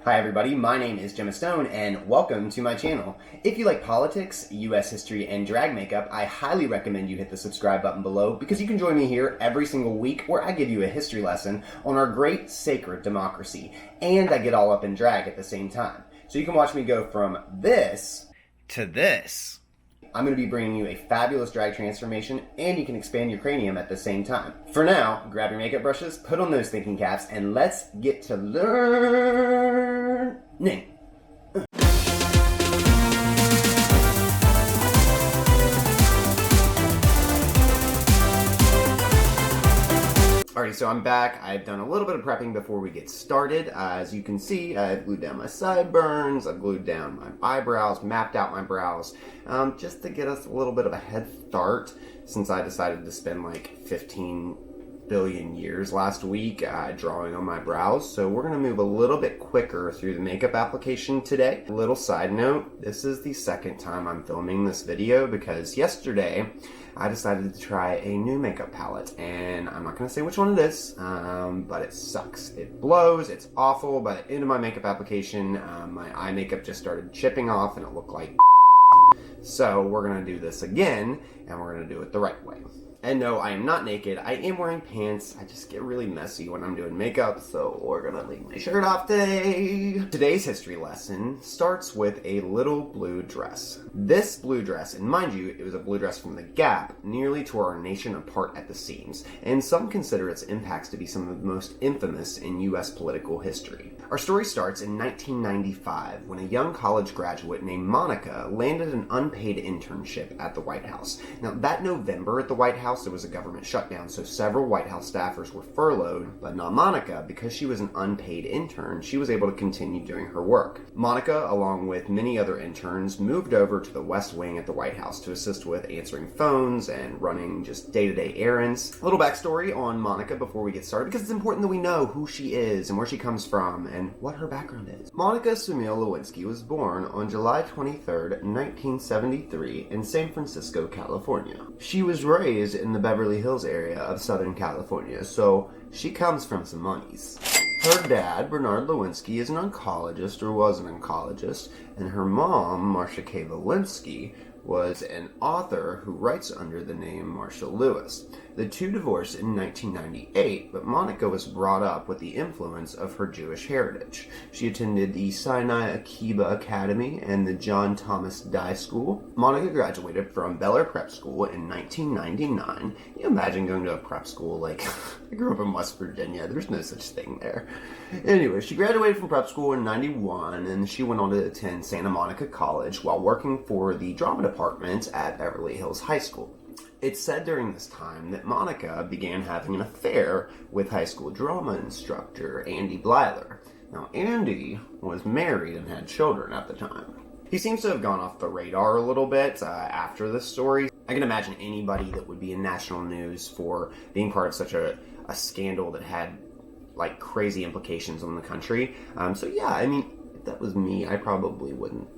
Hi everybody, my name is Jemma Stone and welcome to my channel. If you like politics, US history, and drag makeup, I highly recommend you hit the subscribe button below because you can join me here every single week where I give you a history lesson on our great sacred democracy, and I get all up in drag at the same time. So you can watch me go from this to this. I'm going to be bringing you a fabulous drag transformation, and you can expand your cranium at the same time. For now, grab your makeup brushes, put on those thinking caps, and let's get to learning. Alrighty, so I'm back. I've done a little bit of prepping before we get started. As you can see, I've glued down my sideburns, I've glued down my eyebrows, mapped out my brows, just to get us a little bit of a head start, since I decided to spend like 15 billion years last week drawing on my brows. So we're going to move a little bit quicker through the makeup application today. A little side note, this is the second time I'm filming this video because yesterday I decided to try a new makeup palette, and I'm not going to say which one it is, but it sucks. It blows, it's awful. By the end of my makeup application, my eye makeup just started chipping off and it looked like so we're going to do this again, and we're going to do it the right way. And no, I am not naked. I am wearing pants. I just get really messy when I'm doing makeup, so we're gonna leave my shirt off today. Today's history lesson starts with a little blue dress. This blue dress, and mind you, it was a blue dress from the Gap, nearly tore our nation apart at the seams, and some consider its impacts to be some of the most infamous in US political history. Our story starts in 1995 when a young college graduate named Monica landed an unpaid internship at the White House. Now, that November at the White House, there was a government shutdown, so several White House staffers were furloughed, but not Monica. Because she was an unpaid intern, she was able to continue doing her work. Monica, along with many other interns, moved over to the West Wing at the White House to assist with answering phones and running just day-to-day errands. A little backstory on Monica before we get started, because it's important that we know who she is and where she comes from and what her background is. Monica Sumil Lewinsky was born on July 23rd, 1973 in San Francisco, California. She was raised in the Beverly Hills area of Southern California, so she comes from some monies. Her dad, Bernard Lewinsky, is an oncologist, or was an oncologist, and her mom, Marcia K. Lewinsky, was an author who writes under the name Marcia Lewis. The two divorced in 1998, but Monica was brought up with the influence of her Jewish heritage. She attended the Sinai Akiba Academy and the John Thomas Dye School. Monica graduated from Bel Air Prep School in 1999. Can you imagine going to a prep school? Like, I grew up in West Virginia. There's no such thing there. Anyway, she graduated from prep school in 91, and she went on to attend Santa Monica College while working for the drama department at Beverly Hills High School. It's said during this time that Monica began having an affair with high school drama instructor Andy Blyler. Now, Andy was married and had children at the time. He seems to have gone off the radar a little bit after this story. I can imagine anybody that would be in national news for being part of such a scandal that had like crazy implications on the country. So yeah, I mean, if that was me, I probably wouldn't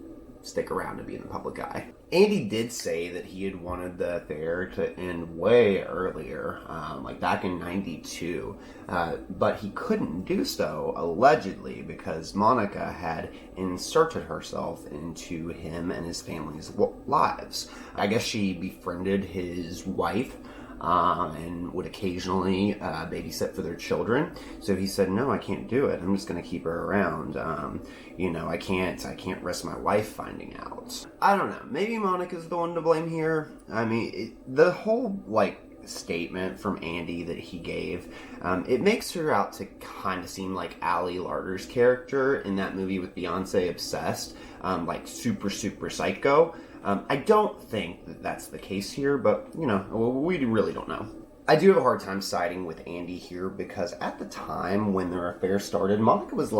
stick around to be in the public eye. Andy did say that he had wanted the affair to end way earlier, like back in 92, but he couldn't do so, allegedly, because Monica had inserted herself into him and his family's lives. I guess she befriended his wife, and would occasionally babysit for their children. So he said, no, I can't do it. I'm just going to keep her around. I can't risk my wife finding out. I don't know. Maybe Monica's the one to blame here. I mean, the whole, statement from Andy that he gave, it makes her out to kind of seem like Ali Larter's character in that movie with Beyonce, Obsessed, super, super psycho. I don't think that that's the case here, but, we really don't know. I do have a hard time siding with Andy here because at the time when their affair started, Monica was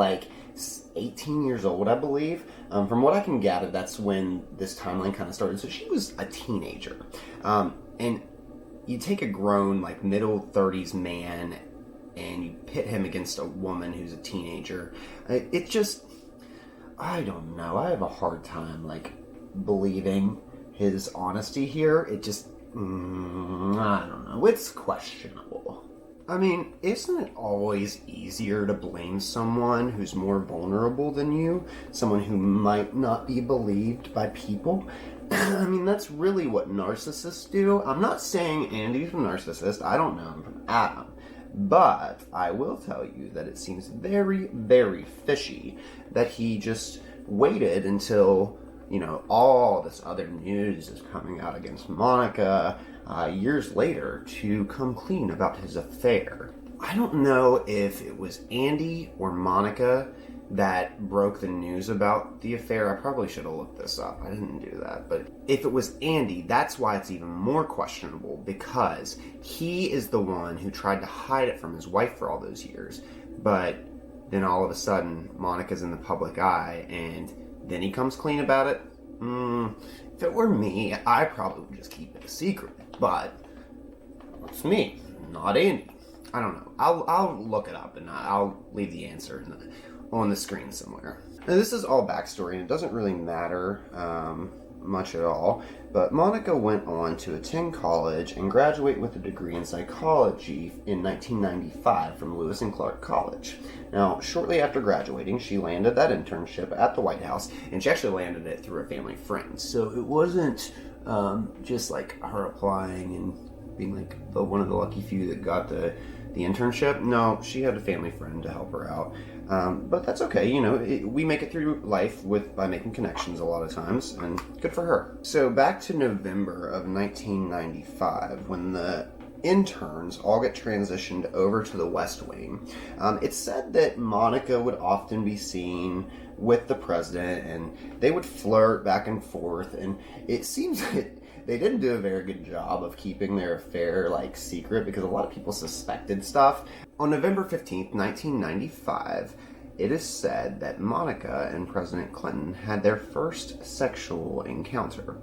18 years old, I believe. From what I can gather, that's when this timeline kind of started. So she was a teenager. And you take a grown, middle 30s man and you pit him against a woman who's a teenager. It just, I don't know. I have a hard time, believing his honesty here. It just, I don't know. It's questionable. I mean, isn't it always easier to blame someone who's more vulnerable than you? Someone who might not be believed by people? I mean, that's really what narcissists do. I'm not saying Andy's a narcissist. I don't know him from Adam. But I will tell you that it seems very, very fishy that he just waited until, all this other news is coming out against Monica years later to come clean about his affair. I don't know if it was Andy or Monica that broke the news about the affair. I probably should have looked this up. I didn't do that. But if it was Andy, that's why it's even more questionable, because he is the one who tried to hide it from his wife for all those years. But then all of a sudden, Monica's in the public eye, and then he comes clean about it. If it were me, I probably would just keep it a secret. But it's me, not Andy. I don't know. I'll look it up, and I'll leave the answer on the screen somewhere. Now, this is all backstory, and it doesn't really matter much at all, but Monica went on to attend college and graduate with a degree in psychology in 1995 from Lewis and Clark College. Now, shortly after graduating, she landed that internship at the White House, and she actually landed it through a family friend. So it wasn't just like her applying and being like one of the lucky few that got the internship. No, she had a family friend to help her out. But that's okay, we make it through life by making connections a lot of times, and good for her. So back to November of 1995, when the interns all get transitioned over to the West Wing, it's said that Monica would often be seen with the president, and they would flirt back and forth, and it seems that they didn't do a very good job of keeping their affair secret, because a lot of people suspected stuff. On November 15th, 1995, it is said that Monica and President Clinton had their first sexual encounter.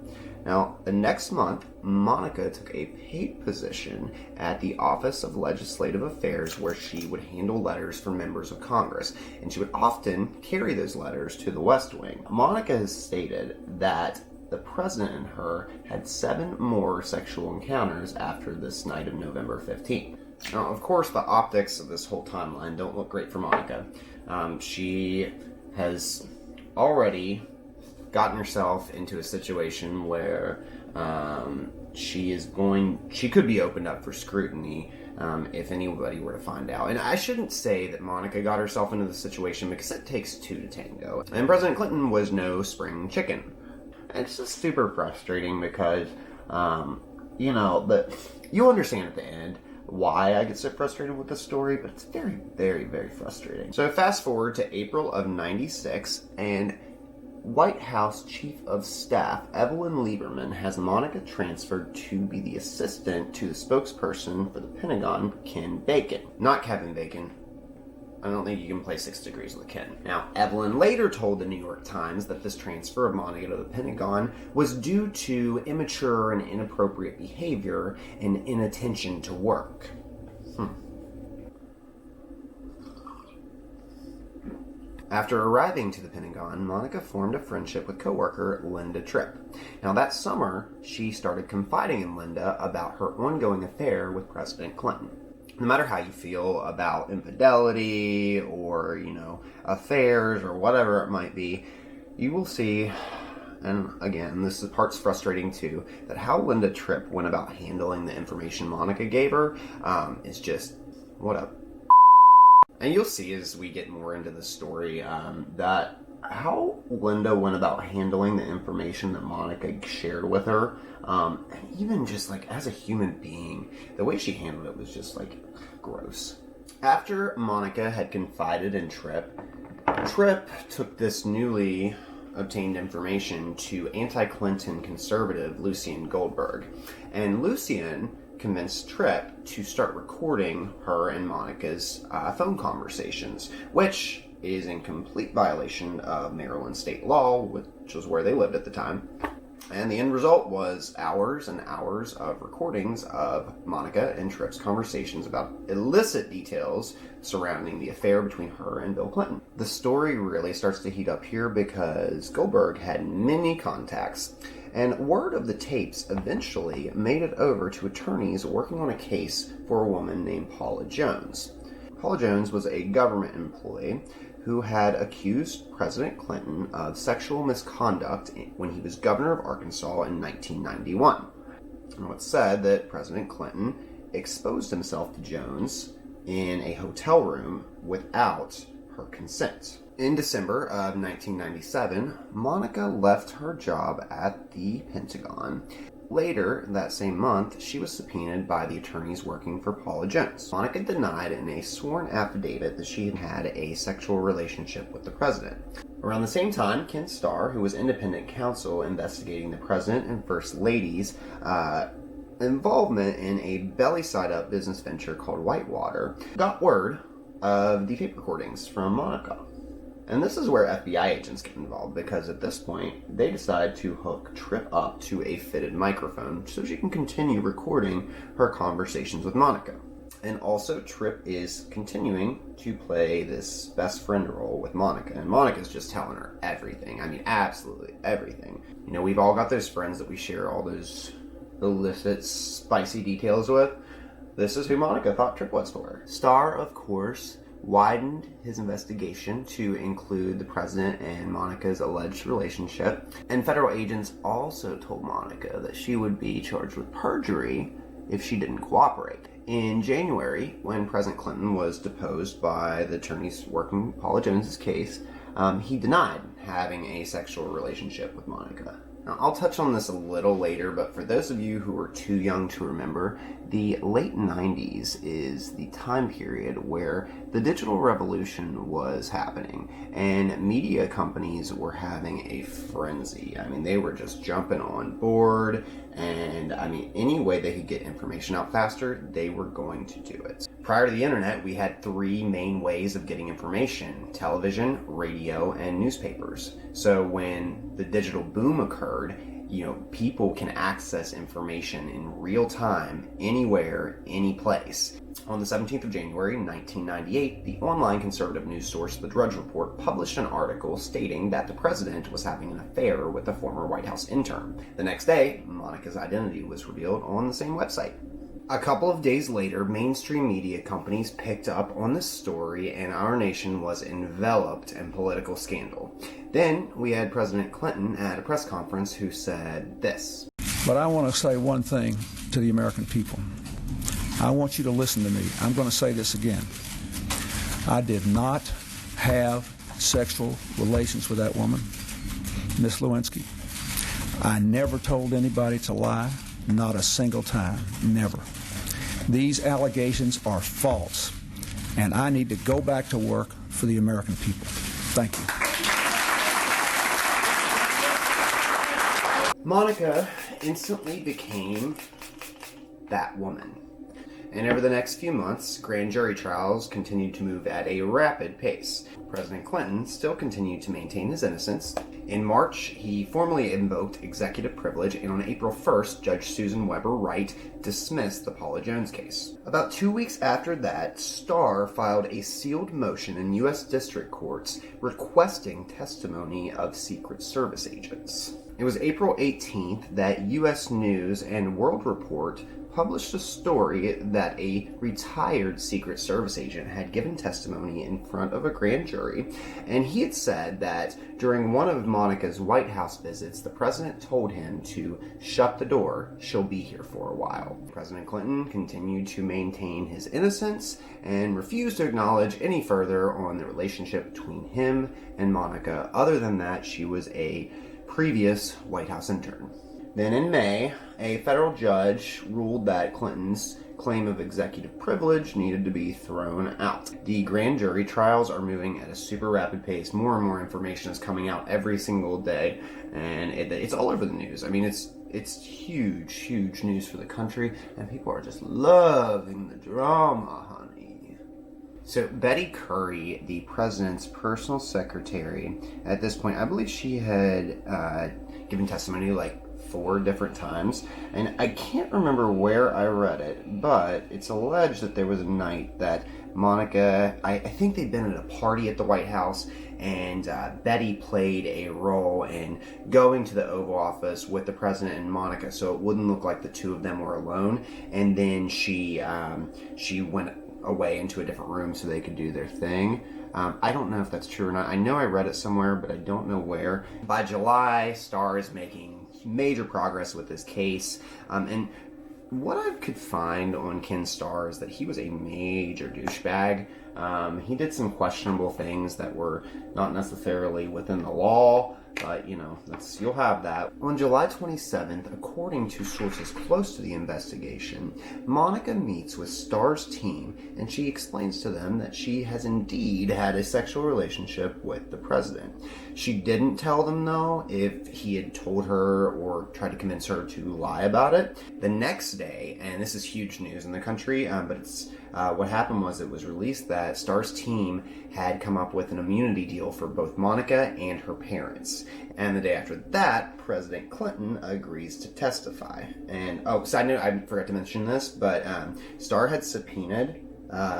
Now, the next month, Monica took a paid position at the Office of Legislative Affairs, where she would handle letters for members of Congress, and she would often carry those letters to the West Wing. Monica has stated that the president and her had 7 more sexual encounters after this night of November 15th. Now, of course, the optics of this whole timeline don't look great for Monica. She has already gotten herself into a situation where she could be opened up for scrutiny if anybody were to find out. And I shouldn't say that Monica got herself into the situation, because it takes 2 to tango. And President Clinton was no spring chicken. It's just super frustrating because, but you'll understand at the end why I get so frustrated with this story, but it's very, very, very frustrating. So fast forward to April of 96, and White House Chief of Staff Evelyn Lieberman has Monica transferred to be the assistant to the spokesperson for the Pentagon, Ken Bacon. Not Kevin Bacon. I don't think you can play 6 Degrees with Ken. Now, Evelyn later told the New York Times that this transfer of Monica to the Pentagon was due to immature and inappropriate behavior and inattention to work. After arriving to the Pentagon, Monica formed a friendship with coworker Linda Tripp. Now, that summer, she started confiding in Linda about her ongoing affair with President Clinton. No matter how you feel about infidelity or, affairs or whatever it might be, you will see, and again, this part's frustrating too, that how Linda Tripp went about handling the information Monica gave her is just, what up? And you'll see as we get more into the story that how Linda went about handling the information that Monica shared with her, and even just as a human being, the way she handled it was just gross. After Monica had confided in Tripp took this newly obtained information to anti-Clinton conservative Lucien Goldberg, and Lucien convinced Tripp to start recording her and Monica's phone conversations, which is in complete violation of Maryland state law, which was where they lived at the time. And the end result was hours and hours of recordings of Monica and Tripp's conversations about illicit details surrounding the affair between her and Bill Clinton. The story really starts to heat up here because Goldberg had many contacts, and word of the tapes eventually made it over to attorneys working on a case for a woman named Paula Jones. Paula Jones was a government employee who had accused President Clinton of sexual misconduct when he was governor of Arkansas in 1991. And it's said that President Clinton exposed himself to Jones in a hotel room without her consent. In December of 1997, Monica left her job at the Pentagon. Later that same month, she was subpoenaed by the attorneys working for Paula Jones. Monica denied in a sworn affidavit that she had had a sexual relationship with the president. Around the same time, Ken Starr, who was independent counsel investigating the president and first lady's involvement in a belly-side-up business venture called Whitewater, got word of the tape recordings from Monica. And this is where FBI agents get involved, because at this point, they decide to hook Tripp up to a fitted microphone so she can continue recording her conversations with Monica. And also, Tripp is continuing to play this best friend role with Monica, and Monica's just telling her everything. I mean, absolutely everything. You know, we've all got those friends that we share all those illicit, spicy details with. This is who Monica thought Tripp was for her. Starr, of course, widened his investigation to include the president and Monica's alleged relationship, and federal agents also told Monica that she would be charged with perjury if she didn't cooperate. In January, when President Clinton was deposed by the attorneys working Paula Jones's case, he denied having a sexual relationship with Monica. Now, I'll touch on this a little later, but for those of you who are too young to remember, the late 90s is the time period where the digital revolution was happening, and media companies were having a frenzy. I mean, they were just jumping on board, and I mean, any way they could get information out faster, they were going to do it. Prior to the internet, we had three main ways of getting information: television, radio, and newspapers. So when the digital boom occurred, you know, people can access information in real time, anywhere, any place. On the 17th of January, 1998, the online conservative news source The Drudge Report published an article stating that the president was having an affair with a former White House intern. The next day, Monica's identity was revealed on the same website. A couple of days later, mainstream media companies picked up on this story, and our nation was enveloped in political scandal. Then we had President Clinton at a press conference who said this. But I want to say one thing to the American people. I want you to listen to me. I'm going to say this again. I did not have sexual relations with that woman, Miss Lewinsky. I never told anybody to lie, not a single time, never. These allegations are false, and I need to go back to work for the American people. Thank you. Monica instantly became that woman. And over the next few months, grand jury trials continued to move at a rapid pace. President Clinton still continued to maintain his innocence. In March, he formally invoked executive privilege, and on April 1st, Judge Susan Weber Wright dismissed the Paula Jones case. About 2 weeks after that, Starr filed a sealed motion in U.S. district courts requesting testimony of Secret Service agents. It was April 18th that U.S. News and World Report published a story that a retired Secret Service agent had given testimony in front of a grand jury, and he had said that during one of Monica's White House visits, the president told him to shut the door, she'll be here for a while. President Clinton continued to maintain his innocence and refused to acknowledge any further on the relationship between him and Monica, other than that she was a previous White House intern. Then in May, a federal judge ruled that Clinton's claim of executive privilege needed to be thrown out. The grand jury trials are moving at a super rapid pace. More and more information is coming out every single day, and it's all over the news. I mean, it's huge news for the country, and people are just loving the drama, honey. So Betty Curry, the president's personal secretary, at this point, I believe she had given testimony like 4 different times, and I can't remember where I read it, but it's alleged that there was a night that Monica, I think they'd been at a party at the White House, and Betty played a role in going to the Oval Office with the president and Monica so it wouldn't look like the two of them were alone, and then she went away into a different room so they could do their thing. I don't know if that's true or not. I know I read it somewhere, but I don't know where. By July, Starr is making major progress with this case, and what I could find on Ken Starr is that he was a major douchebag. He did some questionable things that were not necessarily within the law, but you'll have that. On July 27th, according to sources close to the investigation, Monica meets with Starr's team and she explains to them that she has indeed had a sexual relationship with the president. She didn't tell them, though, if he had told her or tried to convince her to lie about it. The next day, and this is huge news in the country, but it's what happened was it was released that Starr's team had come up with an immunity deal for both Monica and her parents. And the day after that, President Clinton agrees to testify. And, side note, I forgot to mention this, but Starr had subpoenaed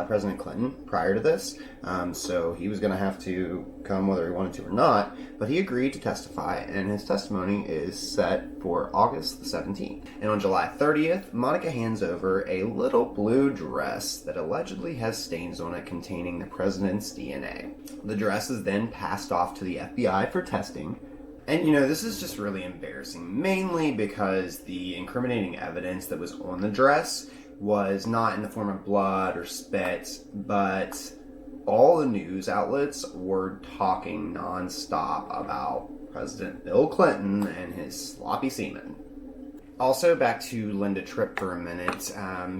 President Clinton prior to this, so he was going to have to come whether he wanted to or not, but he agreed to testify, and his testimony is set for August the 17th. And on July 30th, Monica hands over a little blue dress that allegedly has stains on it containing the president's DNA. The dress is then passed off to the FBI for testing. And this is just really embarrassing, mainly because the incriminating evidence that was on the dress was not in the form of blood or spit, but all the news outlets were talking nonstop about President Bill Clinton and his sloppy semen. Also, back to Linda Tripp for a minute.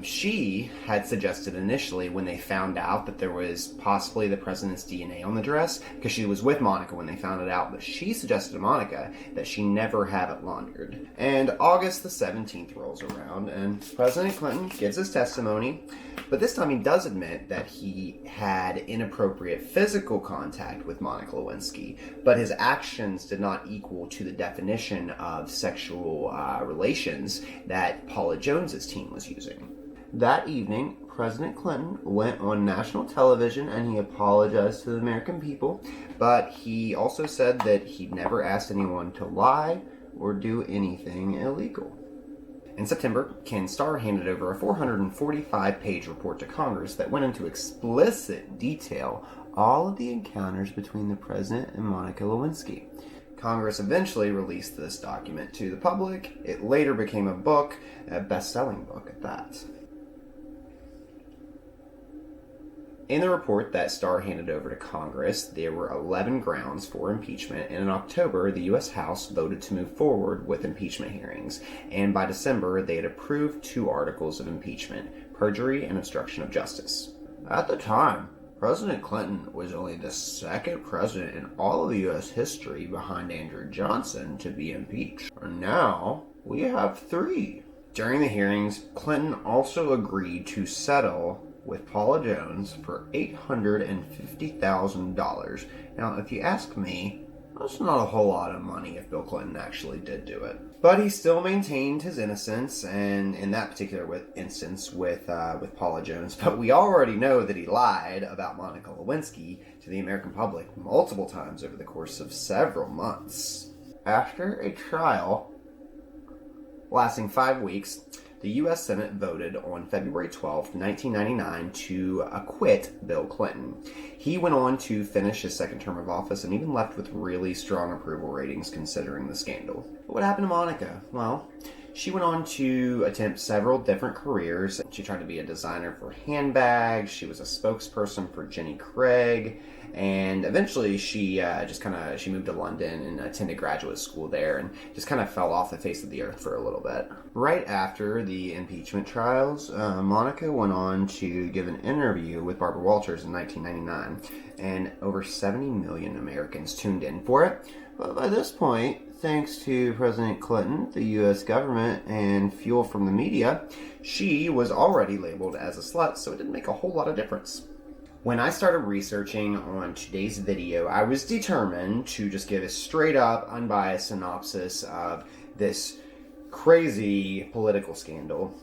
She had suggested initially when they found out that there was possibly the president's DNA on the dress, because she was with Monica when they found it out, but she suggested to Monica that she never have it laundered. And August the 17th rolls around, and President Clinton gives his testimony, but this time he does admit that he had inappropriate physical contact with Monica Lewinsky, but his actions did not equal to the definition of sexual relations that Paula Jones's team was using. That evening, President Clinton went on national television and he apologized to the American people, but he also said that he'd never asked anyone to lie or do anything illegal. In September, Ken Starr handed over a 445-page report to Congress that went into explicit detail all of the encounters between the president and Monica Lewinsky. Congress eventually released this document to the public. It later became a book, a best-selling book at that. In the report that Starr handed over to Congress, there were 11 grounds for impeachment, and in October, the U.S. House voted to move forward with impeachment hearings, and by December, they had approved 2 articles of impeachment, perjury and obstruction of justice. At the time, President Clinton was only the second president in all of U.S. history behind Andrew Johnson to be impeached. And now, we have 3. During the hearings, Clinton also agreed to settle with Paula Jones for $850,000. Now, if you ask me, that's not a whole lot of money if Bill Clinton actually did do it. But he still maintained his innocence, and in that particular instance with Paula Jones. But we already know that he lied about Monica Lewinsky to the American public multiple times over the course of several months. After a trial lasting 5 weeks, the U.S. Senate voted on February 12, 1999 to acquit Bill Clinton. He went on to finish his second term of office and even left with really strong approval ratings considering the scandal. But what happened to Monica? Well, she went on to attempt several different careers. She tried to be a designer for handbags, she was a spokesperson for Jenny Craig, and eventually she moved to London and attended graduate school there and just kind of fell off the face of the earth for a little bit. Right after the impeachment trials, Monica went on to give an interview with Barbara Walters in 1999, and over 70 million Americans tuned in for it. But by this point, thanks to President Clinton, the U.S. government, and fuel from the media, she was already labeled as a slut, so it didn't make a whole lot of difference. When I started researching on today's video, I was determined to just give a straight up, unbiased synopsis of this crazy political scandal.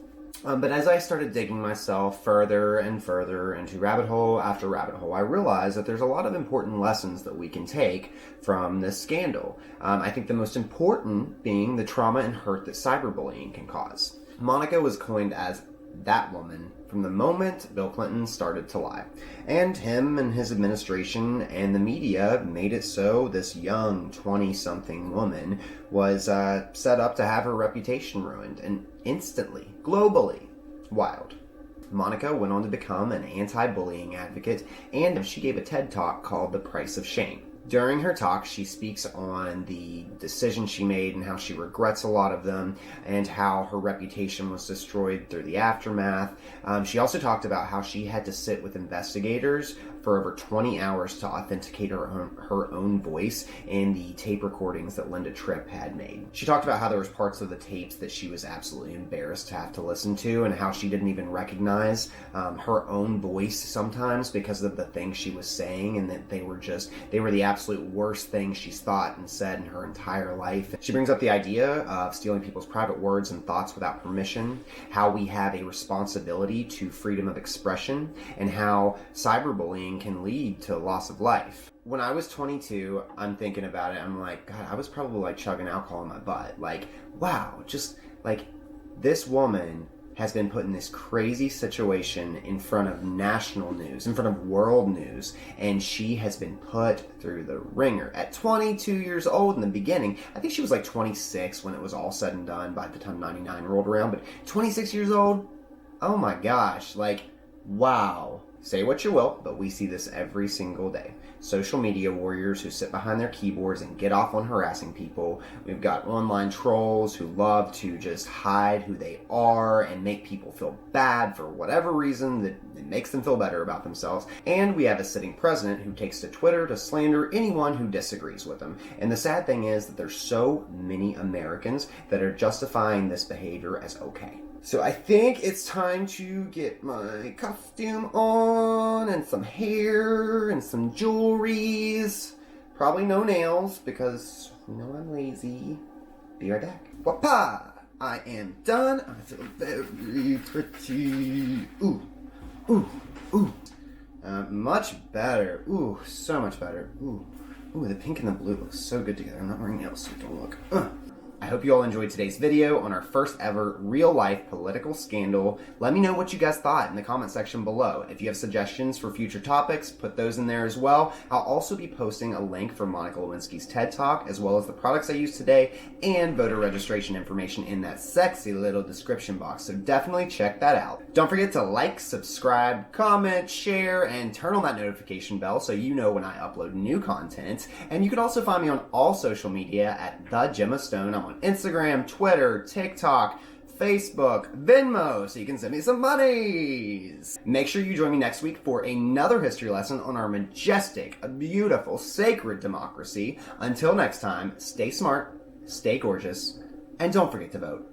But as I started digging myself further and further into rabbit hole after rabbit hole, I realized that there's a lot of important lessons that we can take from this scandal. I think the most important being the trauma and hurt that cyberbullying can cause. Monica was coined as that woman from the moment Bill Clinton started to lie. And him and his administration and the media made it so this young 20-something woman was set up to have her reputation ruined, and instantly, globally, wild. Monica went on to become an anti-bullying advocate, and she gave a TED Talk called The Price of Shame. During her talk, she speaks on the decisions she made and how she regrets a lot of them and how her reputation was destroyed through the aftermath. She also talked about how she had to sit with investigators for over 20 hours to authenticate her own voice in the tape recordings that Linda Tripp had made. She talked about how there was parts of the tapes that she was absolutely embarrassed to have to listen to, and how she didn't even recognize her own voice sometimes because of the things she was saying, and that they were the absolute worst things she's thought and said in her entire life. She brings up the idea of stealing people's private words and thoughts without permission, how we have a responsibility to freedom of expression, and how cyberbullying can lead to loss of life. When I was 22, I'm thinking about it, I'm like, God, I was probably like chugging alcohol in my butt. Like, wow, just like this woman has been put in this crazy situation in front of national news, in front of world news, and she has been put through the ringer. At 22 years old in the beginning, I think she was like 26 when it was all said and done by the time 99 rolled around, but 26 years old? Oh my gosh, like, wow. Say what you will, but we see this every single day. Social media warriors who sit behind their keyboards and get off on harassing people. We've got online trolls who love to just hide who they are and make people feel bad for whatever reason that makes them feel better about themselves. And we have a sitting president who takes to Twitter to slander anyone who disagrees with him. And the sad thing is that there's so many Americans that are justifying this behavior as okay. So I think it's time to get my costume on and some hair and some jewelries. Probably no nails because you know I'm lazy. Be right back. Wapa! I am done. I feel very pretty. Ooh, ooh, ooh. Much better. Ooh, so much better. Ooh, ooh, the pink and the blue look so good together. I'm not wearing nails, so don't look. I hope you all enjoyed today's video on our first ever real-life political scandal. Let me know what you guys thought in the comment section below. If you have suggestions for future topics, put those in there as well. I'll also be posting a link for Monica Lewinsky's TED Talk, as well as the products I used today, and voter registration information in that sexy little description box, so definitely check that out. Don't forget to like, subscribe, comment, share, and turn on that notification bell so you know when I upload new content. And you can also find me on all social media at The Jemma Stone. I'm on Instagram, Twitter, TikTok, Facebook, Venmo, so you can send me some monies. Make sure you join me next week for another history lesson on our majestic, beautiful, sacred democracy. Until next time, stay smart, stay gorgeous, and don't forget to vote.